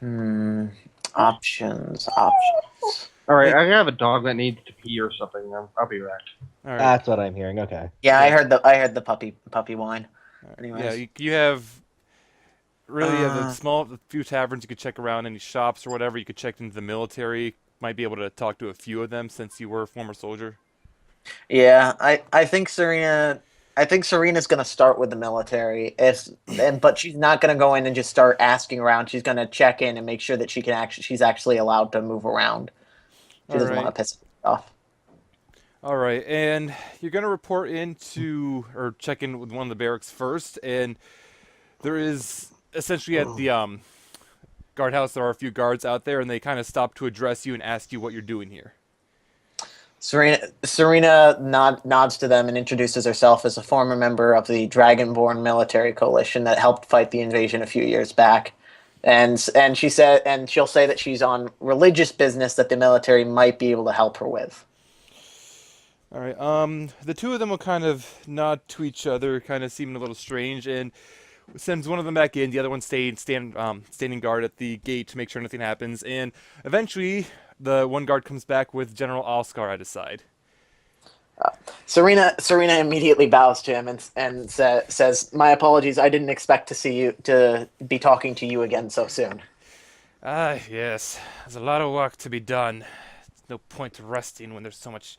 Hmm. Options. All right, Like, I have a dog that needs to pee or something. I'll be back. all right, That's what I'm hearing. Okay. Yeah, yeah, I heard the puppy whine. all right. Yeah. Anyways. You have really the Uh, the few taverns you could check around, any shops or whatever. You could check into the military. Might be able to talk to a few of them since you were a former soldier. yeah, I think Serena's gonna start with the military. But she's not gonna go in and just start asking around. She's gonna check in and make sure that she's actually allowed to move around. She All doesn't want to right. piss off. All right, and you're gonna report into or check in with one of the barracks first, and there is essentially at the guardhouse there are a few guards out there, and they kind of stop to address you and ask you what you're doing here. Serena nods to them and introduces herself as a former member of the Dragonborn military coalition that helped fight the invasion a few years back. And she'll say that she's on religious business that the military might be able to help her with. All right, the two of them will kind of nod to each other, kind of seeming a little strange, and sends one of them back in. The other one standing guard at the gate to make sure nothing happens. And eventually, the one guard comes back with General Oscar at his side. Serena immediately bows to him and says, "My apologies. I didn't expect to be talking to you again so soon." Ah, yes. There's a lot of work to be done. There's no point to resting when there's so much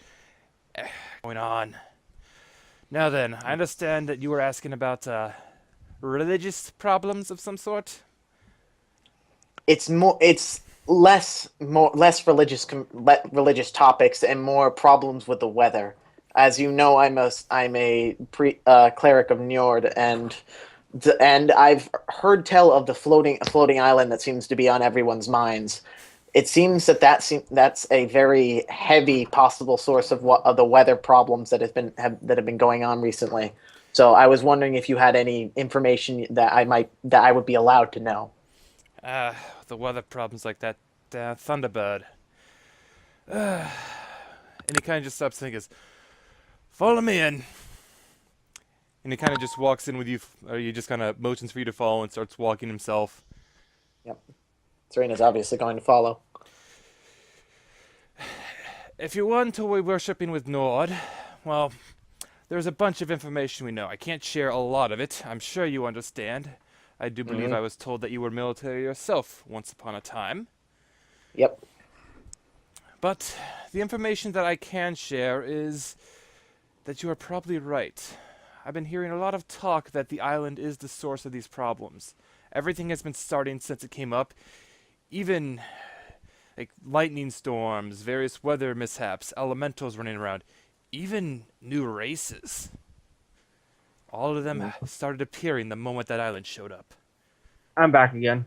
going on. Now then, I understand that you were asking about religious problems of some sort. It's less religious topics and more problems with the weather. As you know, I'm a cleric of Njord, and I've heard tell of the floating island that seems to be on everyone's minds. It seems that's a very heavy possible source of the weather problems that have been going on recently. So I was wondering if you had any information that I would be allowed to know. The weather problems like that Thunderbird. And he kind of just stops and he goes, "Follow me in." And he kind of just walks in with you, or he just kind of motions for you to follow and starts walking himself. Yep, Serena's obviously going to follow. If you want to be worshipping with Nord, well, there's a bunch of information we know. I can't share a lot of it. I'm sure you understand. I do believe Hmm. I was told that you were military yourself once upon a time. Yep. But the information that I can share is that you are probably right. I've been hearing a lot of talk that the island is the source of these problems. Everything has been starting since it came up. Even like lightning storms, various weather mishaps, elementals running around, even new races. All of them started appearing the moment that island showed up. I'm back again.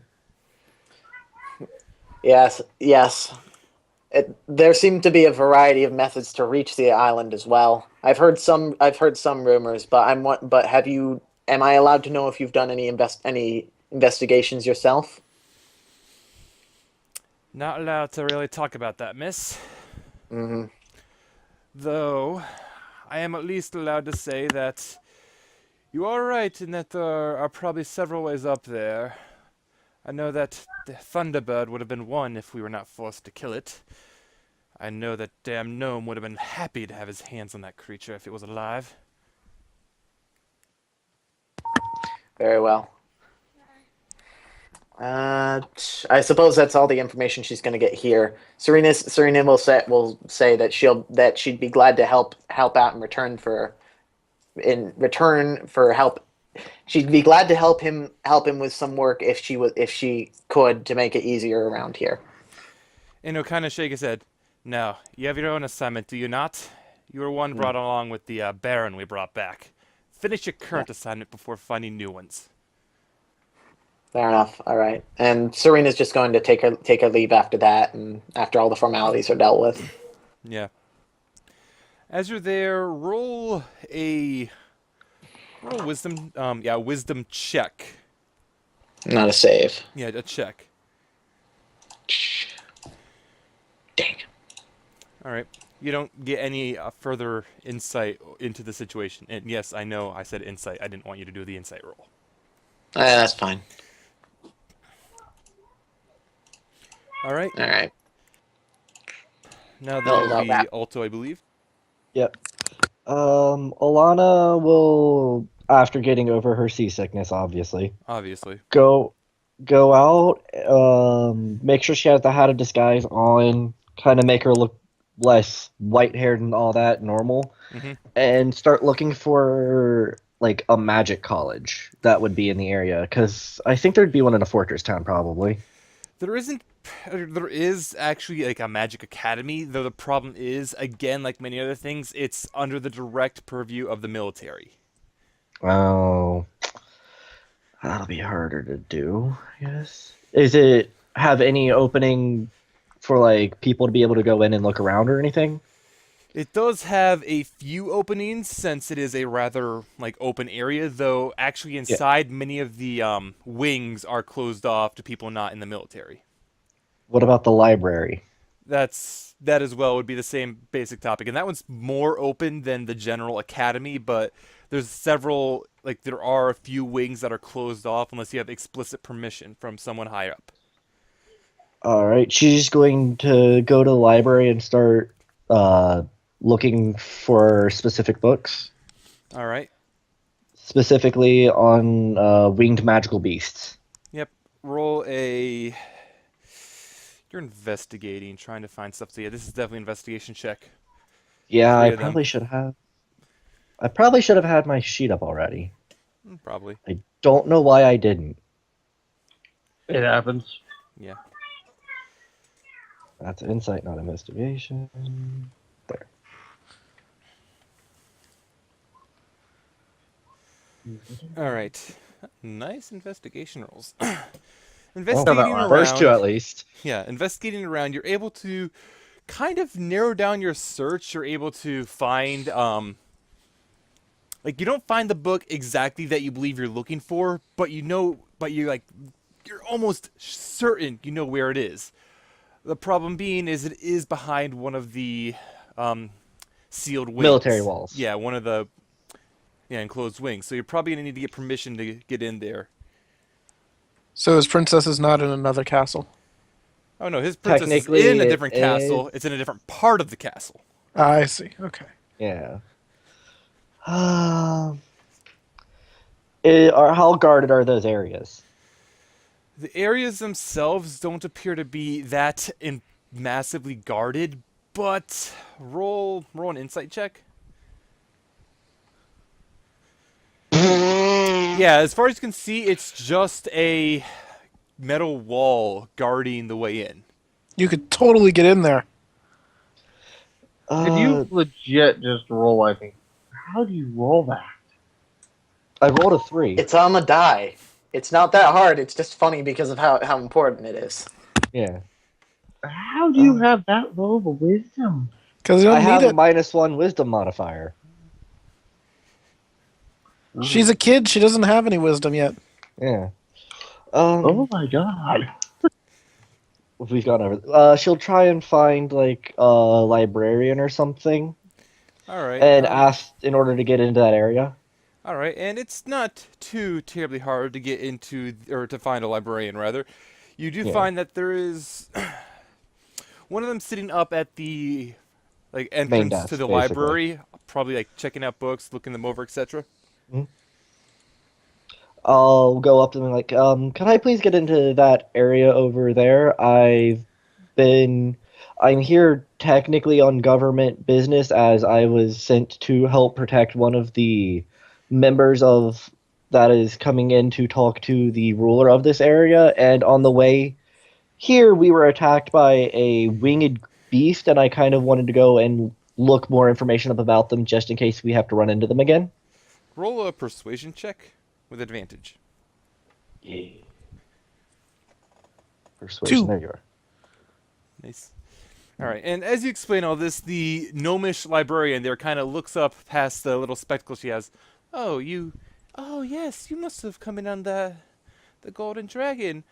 Yes. Yes. There seem to be a variety of methods to reach the island as well. I've heard some rumors, but but have you? Am I allowed to know if you've done any investigations yourself? Not allowed to really talk about that, miss. Hmm. Though, I am at least allowed to say that you are right in that there are probably several ways up there. I know that the Thunderbird would have been one if we were not forced to kill it. I know that damn gnome would have been happy to have his hands on that creature if it was alive. Very well. I suppose that's all the information she's going to get here. Serena will say that she'd be glad to help out in return for help. She'd be glad to help him with some work if she could to make it easier around here. And he'll kind of shake his head. No, you have your own assignment, do you not? You were one brought along with the Baron we brought back. Finish your current assignment before finding new ones. Fair enough. All right. And Serena's just going to take her leave after that, and after all the formalities are dealt with. Yeah. As you're there, roll a wisdom. Wisdom check. Not a save. Yeah, a check. Dang. All right. You don't get any further insight into the situation. And yes, I know I said insight. I didn't want you to do the insight roll. That's fine. All right. All right. Now They'll there allow will be that. Alto, I believe. Yep. Alana will, after getting over her seasickness, obviously, Obviously. go out, make sure she has the hat of disguise on, kind of make her look less white-haired and all that, normal, Mm-hmm. and start looking for like a magic college that would be in the area, because I think there'd be one in a fortress town, probably. There isn't. There is actually like a magic academy, though the problem is, again, like many other things, it's under the direct purview of the military. Oh, that'll be harder to do, I guess. Is it have any opening for like people to be able to go in and look around or anything? It does have a few openings since it is a rather like open area, though actually Yeah. inside many of the wings are closed off to people not in the military. What about the library? That as well would be the same basic topic, and that one's more open than the general academy, but there's several like there are a few wings that are closed off unless you have explicit permission from someone high up. All right, she's going to go to the library and start looking for specific books, All right. specifically on winged magical beasts. Yep. Roll a. You're investigating, trying to find stuff. So yeah, this is definitely an investigation check. Yeah, Three I of them. probably should have. I probably should have had my sheet up already. Probably. I don't know why I didn't. It happens. Yeah. That's insight, not investigation. There. All right. Nice investigation rolls. Oh, Investigating one. first two around. at least. Yeah, investigating around, you're able to kind of narrow down your search. You're able to find like you don't find the book exactly that you believe you're looking for, but you're almost certain you know where it is. The problem being is it is behind one of the sealed wings. Military walls. Yeah, one of the enclosed wings. So you're probably gonna need to get permission to get in there. So his princess is not in another castle. Oh no, his princess is Technically, in a it different castle. It's in a different part of the castle. I see. Okay. Yeah. How guarded are those areas? The areas themselves don't appear to be that massively guarded, but roll an insight check. Yeah, as far as you can see, it's just a metal wall guarding the way in. You could totally get in there. Could you legit just roll like me? How do you roll that? I rolled a 3. It's on the die. It's not that hard. It's just funny because of how important it is. Yeah. How do you have that low of a wisdom? Because you I don't have need a it. -1 wisdom modifier. She's a kid. She doesn't have any wisdom yet. Yeah. Oh my god. We've gone over. She'll try and find like a librarian or something, All right. and ask in order to get into that area. All right, and it's not too terribly hard to get into or to find a librarian. Rather, you do Yeah. find that there is one of them sitting up at the like entrance desk, to the basically. library, probably like checking out books, looking them over, etc. I'll go up to them like, can I please get into that area over there? I'm here technically on government business as I was sent to help protect one of the members of that is coming in to talk to the ruler of this area. And on the way here, we were attacked by a winged beast, and I kind of wanted to go and look more information up about them just in case we have to run into them again. Roll a persuasion check with advantage. Yeah. Persuasion, 2. there you are. Nice. All right, and as you explain all this, the gnomish librarian there kind of looks up past the little spectacle she has. Oh, yes, you must have come in on the Golden Dragon.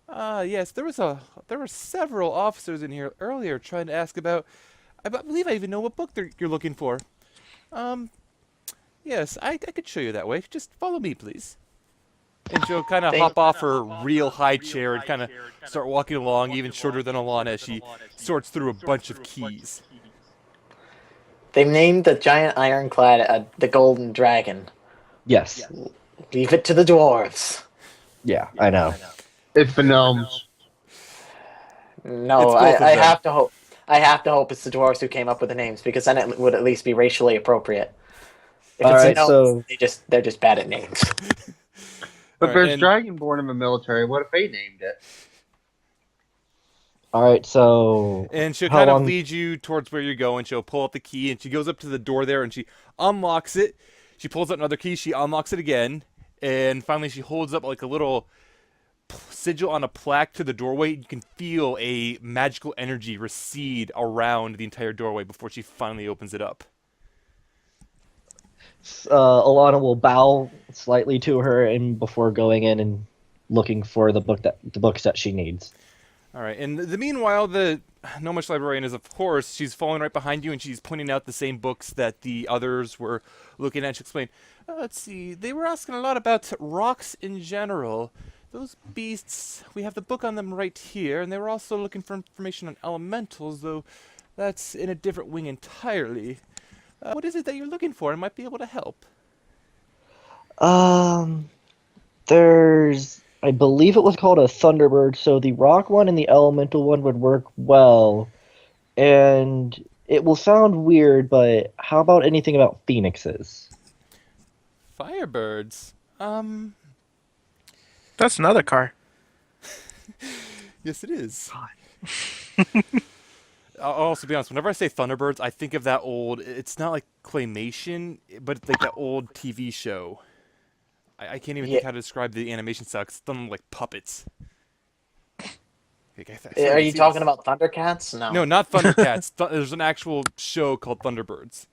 Yes, there were several officers in here earlier trying to ask about. I believe I even know what book you're looking for. Yes, I could show you that way. Just follow me, please. And she'll kind of hop off her real high chair and kind of start walking along, even shorter than Alana, as she sorts through a bunch of keys. They named the giant ironclad the Golden Dragon. Yes. Leave it to the dwarves. Yeah, I know. It's the gnomes. No, It's both of I them. have to hope. I have to hope it's the dwarves who came up with the names, because then it would at least be racially appropriate. If it's Alright, the gnomes, so they're just bad at names. But Alright, there's and- Dragonborn in the military. What if they named it? alright, so And she'll how kind of long- lead you towards where you're going. She'll pull out the key, and she goes up to the door there, and she unlocks it. She pulls out another key. She unlocks it again, and finally she holds up like a little sigil on a plaque to the doorway. You can feel a magical energy recede around the entire doorway before she finally opens it up. Alana will bow slightly to her and before going in and looking for the books that she needs. All right. And the meanwhile, the Gnomish librarian is, of course, she's following right behind you, and she's pointing out the same books that the others were looking at. She explained, let's see, they were asking a lot about rocks in general. Those beasts, we have the book on them right here, and they were also looking for information on elementals, though that's in a different wing entirely. What is it that you're looking for? I might be able to help. There's, I believe it was called a Thunderbird, so the rock one and the elemental one would work well. And it will sound weird, but how about anything about phoenixes? Firebirds. That's another car. Yes, it is. I'll also be honest, whenever I say Thunderbirds, I think of that old, it's not like claymation, but it's like that old TV show. I can't even think how to describe the animation style, 'cause it's done like puppets. Are you talking about Thundercats? No. No, not Thundercats. There's an actual show called Thunderbirds.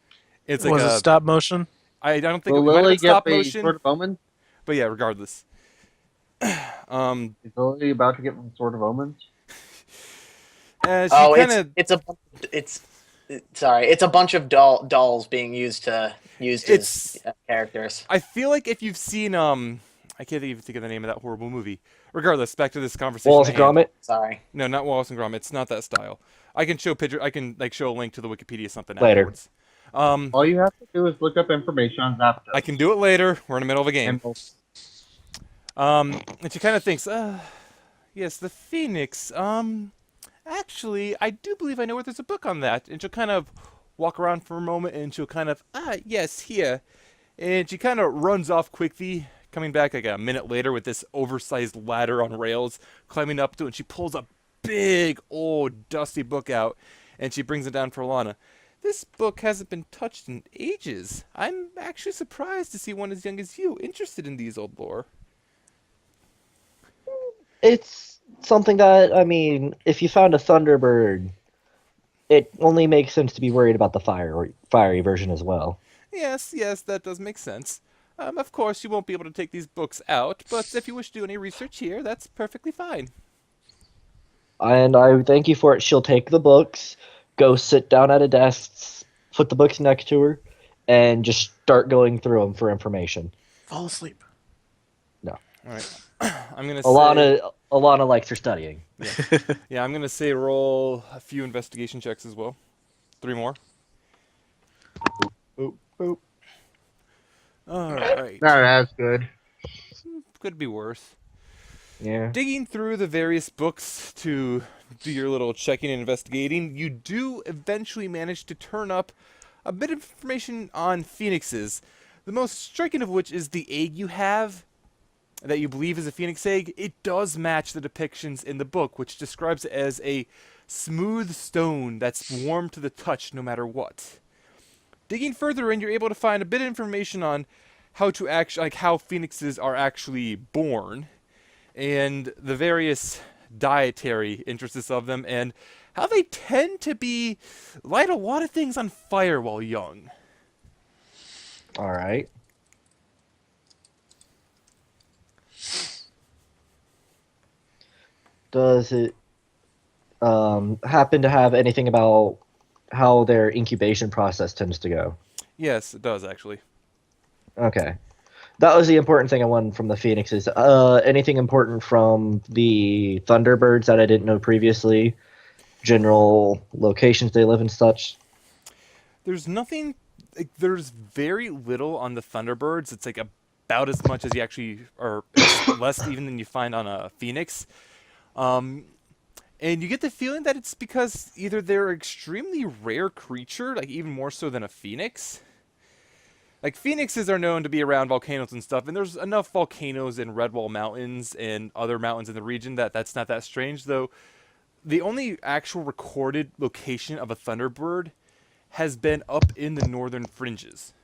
It's like Was it stop motion? I don't think Will it might have Lily been stop get the motion, Sword of Omen? but yeah, regardless. Is Lily about to get the Sword of Omen? She Oh, kind of it's a bunch of dolls being used as characters. I feel like if you've seen I can't even think of the name of that horrible movie. Regardless, back to this conversation. Wallace at and hand. Gromit? Sorry. No, not Wallace and Gromit. It's not that style. I can show picture. I can show a link to the Wikipedia something Later. afterwards. All you have to do is look up information on Zapdos. I can do it later. We're in the middle of a game. And she kind of thinks, yes, the Phoenix. Actually, I do believe I know where there's a book on that. And she'll kind of walk around for a moment, and she'll kind of, yes, here. And she kind of runs off quickly, coming back like a minute later with this oversized ladder on rails, climbing up to it, and she pulls a big, old, dusty book out, and she brings it down for Alana. This book hasn't been touched in ages. I'm actually surprised to see one as young as you interested in these old lore. It's something that, I mean, if you found a Thunderbird, it only makes sense to be worried about the fiery version as well. Yes, that does make sense. Of course, you won't be able to take these books out, but if you wish to do any research here, that's perfectly fine. And I thank you for it. She'll take the books, go sit down at a desk, put the books next to her, and just start going through them for information. Fall asleep. No. All right. I'm going to Alana likes her studying. Yeah, I'm going to say roll a few investigation checks as well. 3 more. Boop. All right. No, that's good. Could be worse. Yeah. Digging through the various books to do your little checking and investigating, you do eventually manage to turn up a bit of information on phoenixes. The most striking of which is the egg you have that you believe is a phoenix egg. It does match the depictions in the book, which describes it as a smooth stone that's warm to the touch no matter what. Digging further in, you're able to find a bit of information on how to how phoenixes are actually born, and the various dietary interests of them, and how they tend to light a lot of things on fire while young. All right. Does it happen to have anything about how their incubation process tends to go? Yes, it does actually. Okay. That was the important thing I wanted from the Phoenixes. Anything important from the Thunderbirds that I didn't know previously? General locations they live and such? There's nothing. Like, there's very little on the Thunderbirds. It's like about as much as you actually, or it's less even than you find on a Phoenix. And you get the feeling that it's because either they're an extremely rare creature, like even more so than a Phoenix. Like, Phoenixes are known to be around volcanoes and stuff, and there's enough volcanoes in Redwall Mountains and other mountains in the region that that's not that strange, though. The only actual recorded location of a Thunderbird has been up in the northern fringes.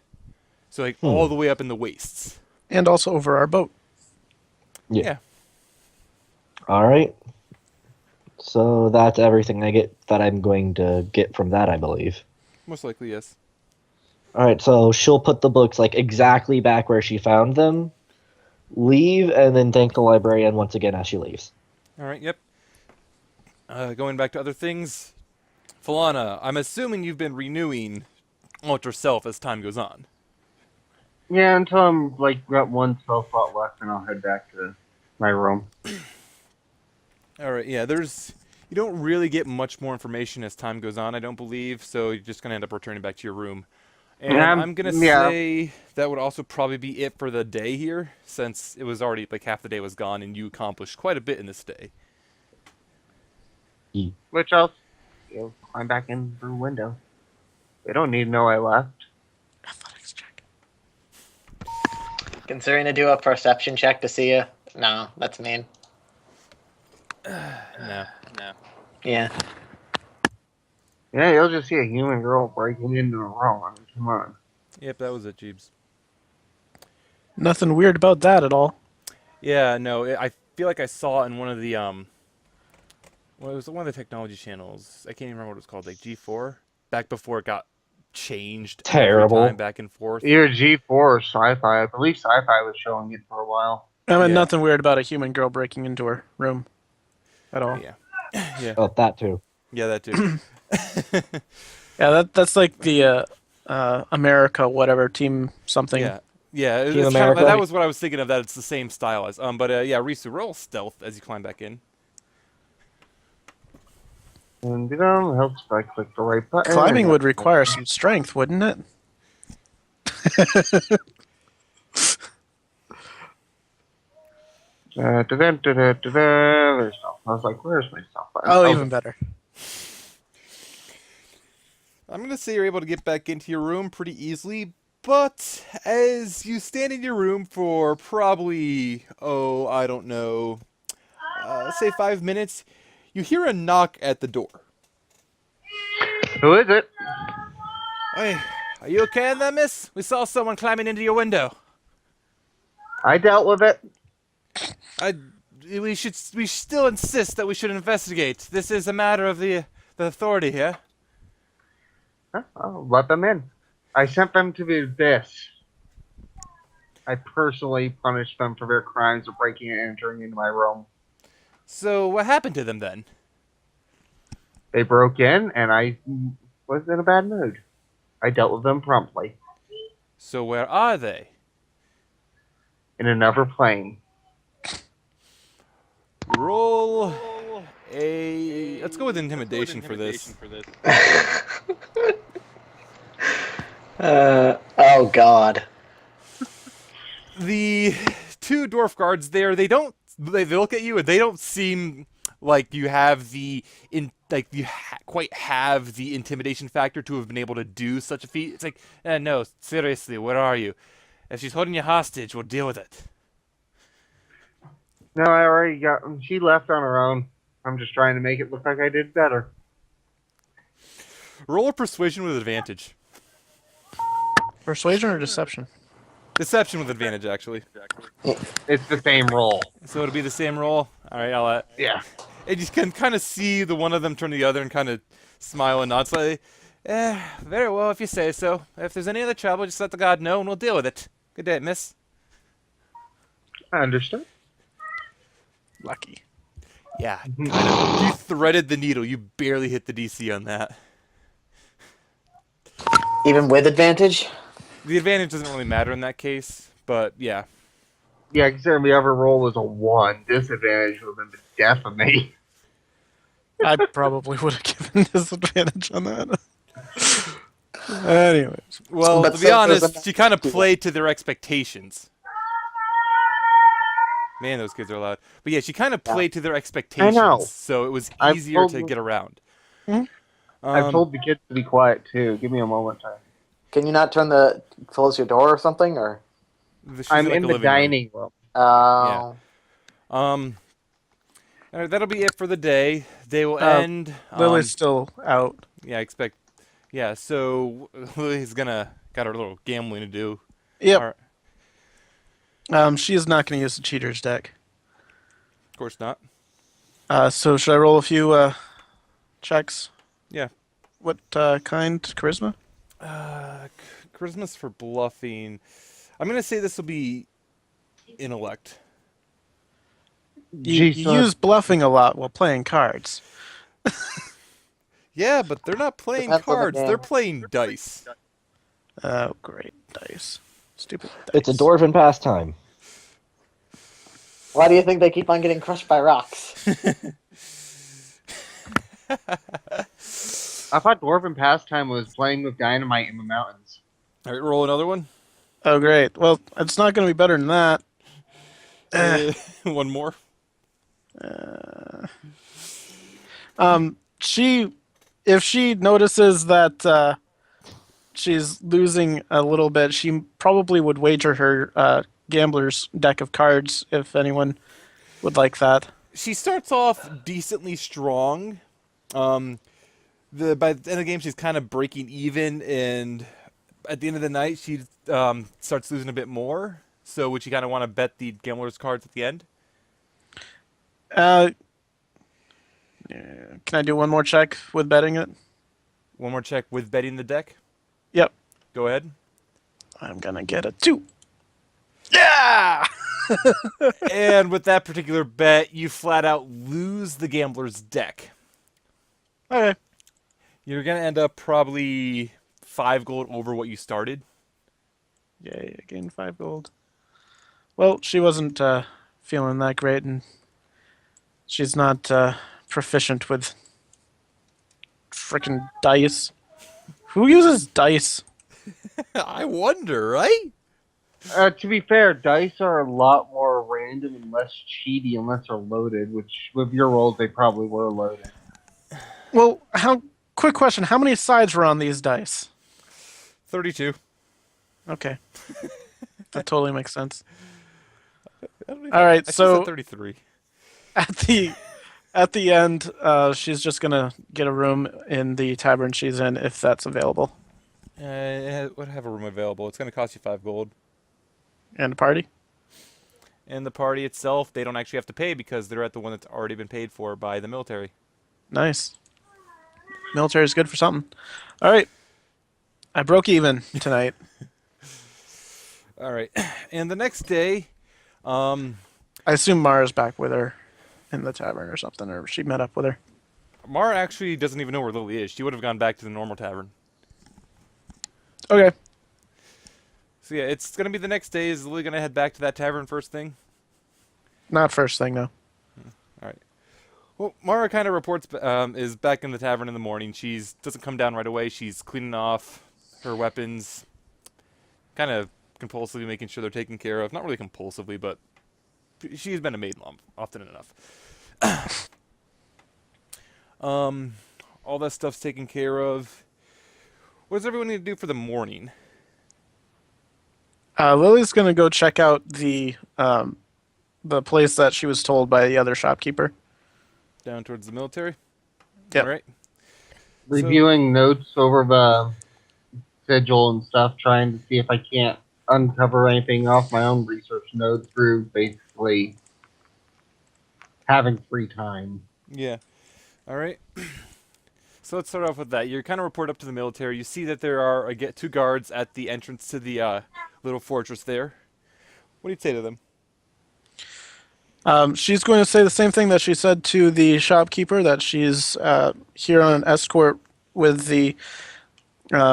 So, like, all the way up in the wastes. And also over our boat. Yeah. All right. So that's everything that I'm going to get from that, I believe. Most likely, yes. All right, so she'll put the books like exactly back where she found them, leave, and then thank the librarian once again as she leaves. All right, yep. Going back to other things, Falana, I'm assuming you've been renewing Alt yourself as time goes on. Yeah, until I'm like got one spell slot left, and I'll head back to my room. All right, yeah. You don't really get much more information as time goes on, I don't believe. So you're just gonna end up returning back to your room. And I'm gonna say that would also probably be it for the day here, since it was already like half the day was gone, and you accomplished quite a bit in this day. Which I'll climb back in through window. They don't need to know I left. Athletics check. Can Surina do a perception check to see you? No, that's mean. No. Yeah. Yeah, you'll just see a human girl breaking into a room. I mean, come on. Yep, that was it, Jeebs. Nothing weird about that at all. Yeah, no. I feel like I saw it in one of the well, it was one of the technology channels. I can't even remember what it was called, like G4, back before it got changed. Terrible. Every time back and forth. Either G4 or Sci-Fi. I believe Sci-Fi was showing it for a while. I mean, Yeah. nothing weird about a human girl breaking into her room at all. Yeah. Yeah. Oh, that too. Yeah, that too. Yeah, that's like the America whatever team something. Yeah. Yeah, Team it's America. that was what I was thinking of. That it's the same style as. But yeah, Risu, roll stealth as you climb back in. And it helps if I click the right button. Climbing would require some strength, wouldn't it? There's stuff. I was like, where's my stuff? Oh, even better. I'm gonna say you're able to get back into your room pretty easily, but as you stand in your room for probably, I don't know, say 5 minutes, you hear a knock at the door. Who is it? Hey, are you okay in there, miss? We saw someone climbing into your window. I dealt with it. We still insist that we should investigate. This is a matter of the authority here. Huh? I'll let them in. I sent them to the abyss. I personally punished them for their crimes of breaking and entering into my room. So what happened to them then? They broke in, and I was in a bad mood. I dealt with them promptly. So where are they? In another plane. Roll a... Let's go with intimidation for this. Oh God. The two dwarf guards there, they look at you and they don't seem like you have quite have the intimidation factor to have been able to do such a feat. It's like, no, seriously, where are you? If she's holding you hostage, we'll deal with it. No, I already got... She left on her own. I'm just trying to make it look like I did better. Roll a persuasion with advantage. Persuasion or deception? Deception with advantage, actually. It's the same roll. So it'll be the same roll. All right, I'll Yeah. and you can kind of see the one of them turn to the other and kind of smile and nod slightly. Very well, if you say so. If there's any other trouble, just let the god know and we'll deal with it. Good day, miss. I understood. Lucky. Yeah, you threaded the needle. You barely hit the DC on that. Even with advantage? The advantage doesn't really matter in that case, But yeah. Yeah, considering the other roll was a 1, disadvantage would have been the death of me. I probably would have given disadvantage on that. Anyways. Well, But to so be there's honest, a- she kind of played to their expectations. Man, those kids are loud. But yeah, she kind of played to their expectations, so it was I've easier told to them- get around. I've told the kids to be quiet, too. Give me a moment, time. Can you not close your door or something, or? She's I'm like in a the living room. dining room. Yeah. All right, that'll be it for the day. They will end. Lily's still out. Yeah, I expect. Yeah, so Lily's got her little gambling to do. Yep. All right. She is not going to use the cheaters deck. Of course not. So should I roll a few checks? Yeah. What kind? Charisma? Charisma's for bluffing. I'm gonna say this will be intellect. You use bluffing a lot while playing cards. Yeah, but they're not playing Depends on the cards. game. They're playing dice. Oh, great dice. Stupid dice. It's a dwarven pastime. Why do you think they keep on getting crushed by rocks? I thought Dwarven Pastime was playing with dynamite in the mountains. All right, roll another one. Oh, great. Well, it's not going to be better than that. One more. If she notices that she's losing a little bit, she probably would wager her gambler's deck of cards if anyone would like that. She starts off decently strong. By the end of the game, she's kind of breaking even, and at the end of the night, she starts losing a bit more. So would you kind of want to bet the gambler's cards at the end? Can I do one more check with betting it? One more check with betting the deck. Yep. Go ahead. I'm going to get a 2. Yeah! And with that particular bet, you flat out lose the gambler's deck. Okay. You're going to end up probably 5 gold over what you started. Yay, I gained 5 gold. Well, she wasn't feeling that great, and she's not proficient with frickin' dice. Who uses dice? I wonder, right? To be fair, dice are a lot more random and less cheaty unless they're loaded, which with your rolls they probably were loaded. Well, quick question. How many sides were on these dice? 32. Okay. That totally makes sense. All right, I so- said 33. At the end, she's just gonna get a room in the tavern she's in if that's available. It would have a room available. It's going to cost you 5 gold. And a party? And the party itself, they don't actually have to pay because they're at the one that's already been paid for by the military. Nice. Military's good for something. All right. I broke even tonight. All right. And the next day, I assume Mara's back with her in the tavern or something, or she met up with her. Mara actually doesn't even know where Lily is. She would have gone back to the normal tavern. Okay. So yeah, it's going to be the next day. Is Lily going to head back to that tavern first thing? Not first thing, no. All right. Well, Mara kind of reports is back in the tavern in the morning. She doesn't come down right away. She's cleaning off her weapons, kind of compulsively making sure they're taken care of. Not really compulsively, but she's been a maid often enough. All that stuff's taken care of. What does everyone need to do for the morning? Lily's going to go check out the place that she was told by the other shopkeeper. Down towards the military? Yep. All right. Reviewing notes over the Sigil and stuff, trying to see if I can't uncover anything off my own research notes through basically having free time. Yeah. All right. So let's start off with that. You kind of report up to the military. You see that there are 2 guards at the entrance to the little fortress there. What do you say to them? She's going to say the same thing that she said to the shopkeeper, that she's here on an escort with the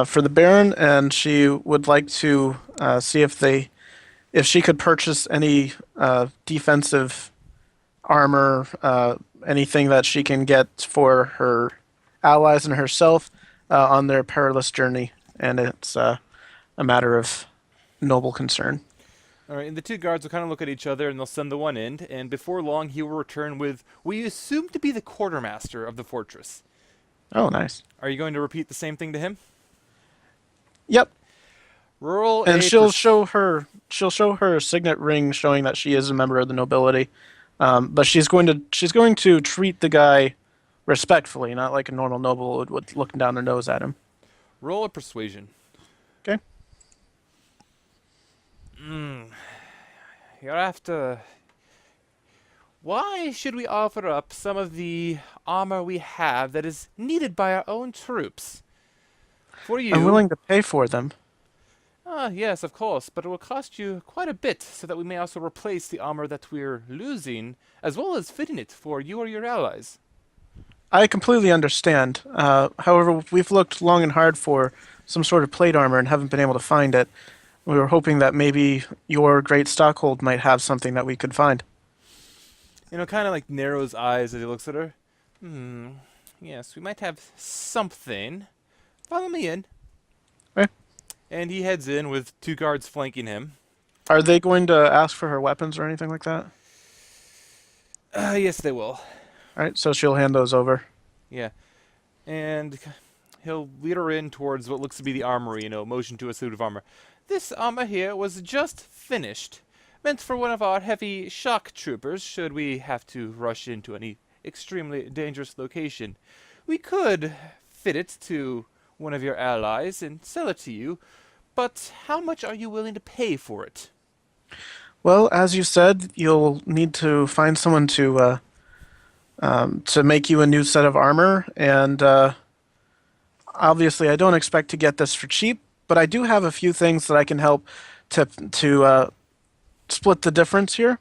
for the Baron, and she would like to see if they if she could purchase any defensive armor, anything that she can get for her allies and herself on their perilous journey, and it's a matter of noble concern. All right, and the two guards will kind of look at each other, and they'll send the one in. And before long, he will return with what you assume to be the quartermaster of the fortress. Oh, nice. Are you going to repeat the same thing to him? Yep. Roll And a she'll show her signet ring showing that she is a member of the nobility. But she's going to treat the guy respectfully, not like a normal noble would looking down their nose at him. roll a persuasion. Okay. You're after. Why should we offer up some of the armor we have that is needed by our own troops? For you. I'm willing to pay for them. Ah, yes, of course, but it will cost you quite a bit so that we may also replace the armor that we're losing, as well as fitting it for you or your allies. I completely understand. However, we've looked long and hard for some sort of plate armor and haven't been able to find it. We were hoping that maybe your great stockhold might have something that we could find. Kind of like narrows eyes as he looks at her. Yes, we might have something. Follow me in. Okay. And he heads in with two guards flanking him. Are they going to ask for her weapons or anything like that? Yes, they will. All right, so she'll hand those over. Yeah. And he'll lead her in towards what looks to be the armory, motion to a suit of armor. This armor here was just finished. Meant for one of our heavy shock troopers should we have to rush into any extremely dangerous location. We could fit it to one of your allies and sell it to you, but how much are you willing to pay for it? Well, as you said, you'll need to find someone to make you a new set of armor, and obviously I don't expect to get this for cheap, but I do have a few things that I can help to split the difference here.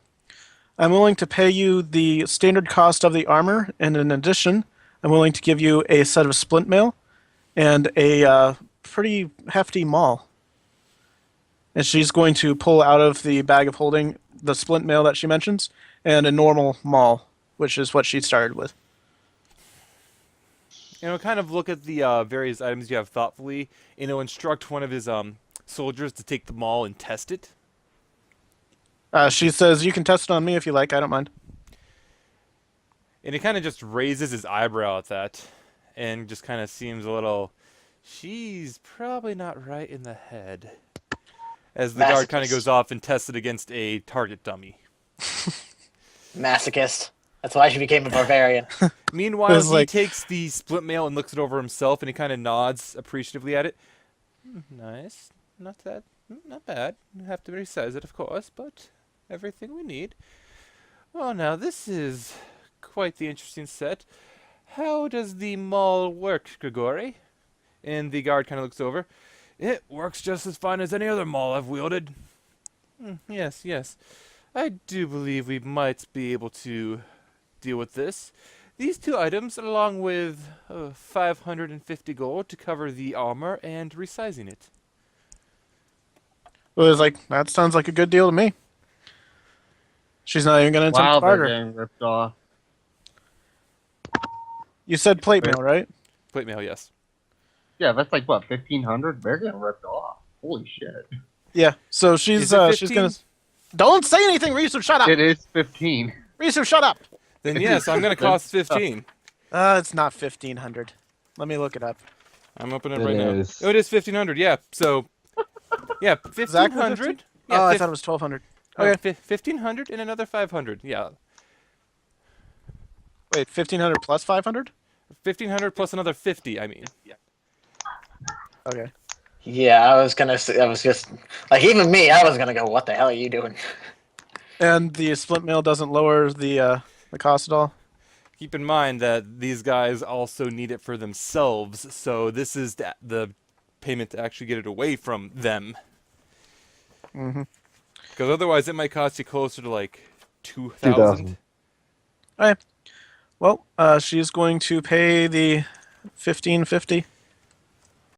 I'm willing to pay you the standard cost of the armor, and in addition, I'm willing to give you a set of splint mail and a pretty hefty maul. And she's going to pull out of the bag of holding the splint mail that she mentions and a normal maul, which is what she started with. Kind of look at the various items you have thoughtfully. Instruct one of his soldiers to take the maul and test it. She says, you can test it on me if you like, I don't mind. And he kind of just raises his eyebrow at that and just kind of seems a little, she's probably not right in the head. As the guard kind of goes off and tests it against a target dummy. Masochist. That's why she became a barbarian. Meanwhile, he takes the split mail and looks it over himself, and he kind of nods appreciatively at it. Nice. Not bad. You have to resize it, of course, but everything we need. Well, now, this is quite the interesting set. How does the maul work, Grigori? And the guard kind of looks over. It works just as fine as any other maul I've wielded. Yes. I do believe we might be able to deal with this. These two items, along with 550 gold to cover the armor and resizing it. It was like, that sounds like a good deal to me. She's not even going to attempt to Wow, they're barter. getting ripped off. You said plate mail, right? Plate mail, yes. Yeah, that's like, what, 1,500? They're getting ripped off. Holy shit. Yeah, so she's going to... Don't say anything, Risu, shut up! It is 15. Risu, shut up! Then yes, I'm going to cost 15. It's not 1,500. Let me look it up. I'm opening it It right is. now. Oh, it is 1,500, yeah. So, yeah, 1,500. Yeah, Oh, I thought it was 1,200. Okay. 1,500 and another 500, yeah. Wait, 1,500 plus 500? 1,500 plus another 50, I mean. Yeah. Okay. Yeah, I was just like, even me, I was gonna go, what the hell are you doing? And the split mail doesn't lower the cost at all? Keep in mind that these guys also need it for themselves, so this is the payment to actually get it away from them. Mm-hmm. Because otherwise it might cost you closer to like 2,000. 2,000. All right. Well, she's going to pay the 1,550